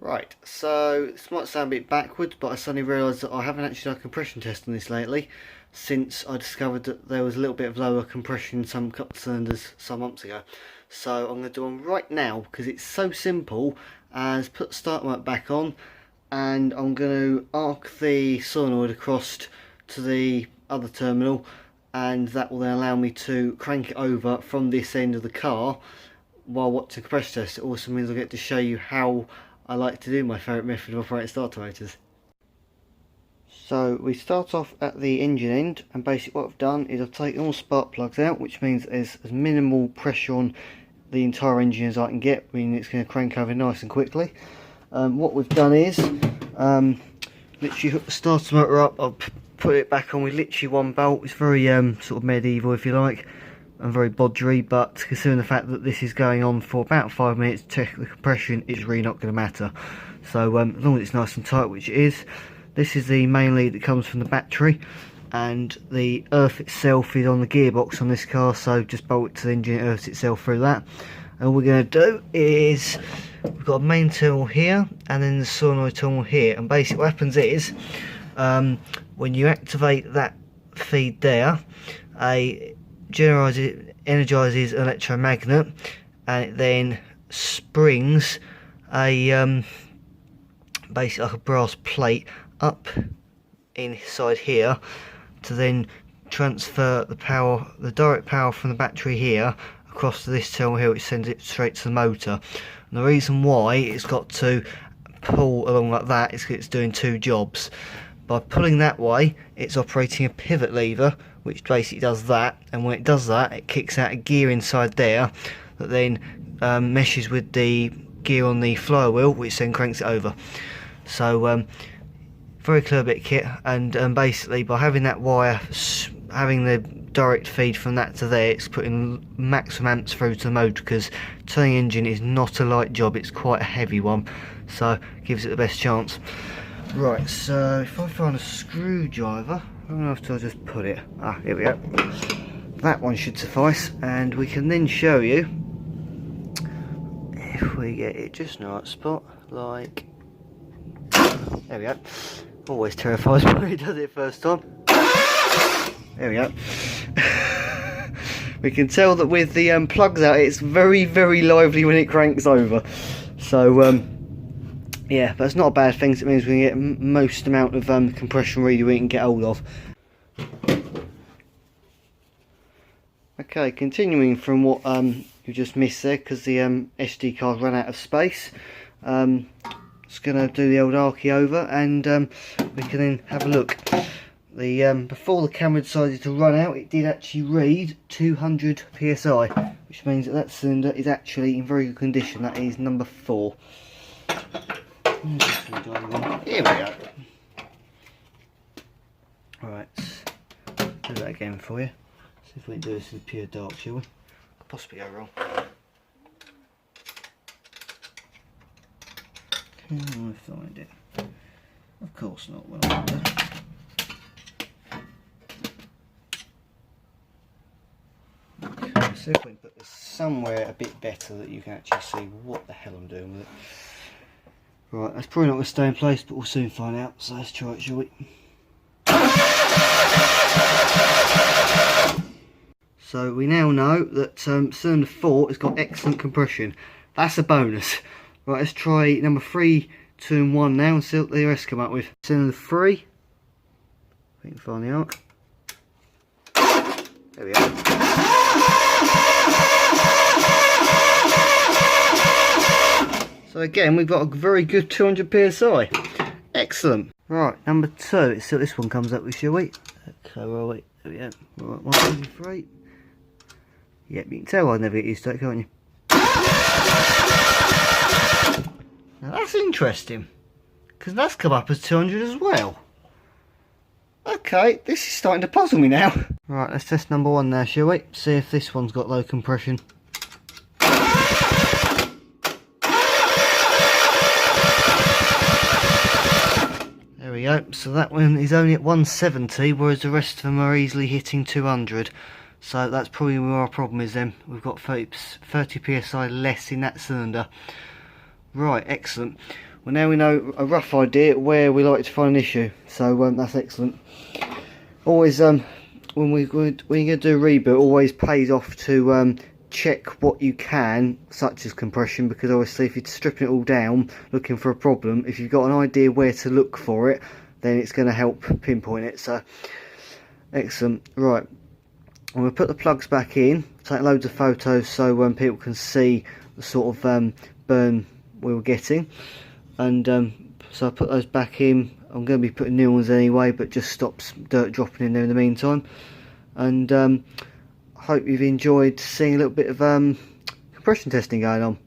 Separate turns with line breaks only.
Right, so this might sound a bit backwards, but I suddenly realised that I haven't actually done a compression test on this lately, since I discovered that there was a little bit of lower compression in some couple of cylinders some months ago. So I'm going to do one right now, because it's so simple as put the start light back on, and I'm going to arc the solenoid across to the other terminal, and that will then allow me to crank it over from this end of the car while watching the compression test. It also means I get to show you how I like to do my favourite method of operating starter motors. So we start off at the engine end, and basically what I've done is I've taken all spark plugs out, which means there's as minimal pressure on the entire engine as I can get, meaning it's going to crank over nice and quickly. What we've done is literally hook the starter motor up, I'll put it back on with literally one bolt. It's very sort of medieval, if you like, and very bodgery, but considering the fact that this is going on for about 5 minutes, check the compression, it's really not going to matter. So as long as it's nice and tight, which it is. This is the main lead that comes from the battery, and the earth itself is on the gearbox on this car, so just bolt it to the engine, it earths itself through that. And all we're going to do is, we've got a main terminal here, and then the solenoid terminal here, and basically what happens is, when you activate that feed there, energizes an electromagnet, and it then springs a basically like a brass plate up inside here to then transfer the power, the direct power from the battery here across to this terminal here, which sends it straight to the motor. And the reason why it's got to pull along like that is because it's doing two jobs. By pulling that way, it's operating a pivot lever, which basically does that, and when it does that, it kicks out a gear inside there that then meshes with the gear on the flywheel, which then cranks it over. So very clever bit of kit, and basically by having that wire, having the direct feed from that to there, it's putting maximum amps through to the motor, because turning engine is not a light job, it's quite a heavy one, so gives it the best chance. Right, so if I find a screwdriver, I don't know if I'll just put it. Ah, here we go. That one should suffice, and we can then show you if we get it just in the right spot, like there we go. Always terrifies me when he does it first time. There we go. We can tell that with the plugs out, it's very, very lively when it cranks over. So yeah, but it's not a bad thing. It means we can get most amount of compression really we can get hold of. Okay, continuing from what you just missed there, because the SD card ran out of space. Just going to do the old archy over, and we can then have a look. The before the camera decided to run out, it did actually read 200 psi, which means that cylinder is actually in very good condition. That is number 4. Here we go. Alright, do that again for you. See if we can do this in pure dark, shall we? Could possibly go wrong. Can I find it? Of course not. Well, okay, see if we can put this somewhere a bit better that you can actually see what the hell I'm doing with it. Right, that's probably not going to stay in place, but we'll soon find out, so let's try it, shall we? So we now know that cylinder 4 has got excellent compression. That's a bonus. Right, let's try number 3, 2 and 1 now and see what the rest come up with. Cylinder 3, if we can find the arc. There we go. So again, we've got a very good 200 psi. Excellent. Right, number 2. Let's see what this one comes up with, shall we? Okay, where are we? There we go. Right, 1, 2, 3. Yep, you can tell I never get used to it, can't you? Now that's interesting, because that's come up as 200 as well. Okay, this is starting to puzzle me now. Right, let's test number 1 now, shall we? See if this one's got low compression. There we go, so that one is only at 170, whereas the rest of them are easily hitting 200. So that's probably where our problem is then. We've got 30 psi less in that cylinder. Right, excellent. Well, now we know a rough idea where we like to find an issue, so that's excellent. Always when you're going to do a rebuild, always pays off to check what you can, such as compression, because obviously if you're stripping it all down looking for a problem, if you've got an idea where to look for it, then it's going to help pinpoint it. So excellent. Right, I'm going to put the plugs back in, take loads of photos so people can see the sort of burn we were getting, and so I put those back in. I'm going to be putting new ones anyway, but just stops dirt dropping in there in the meantime. And hope you've enjoyed seeing a little bit of compression testing going on.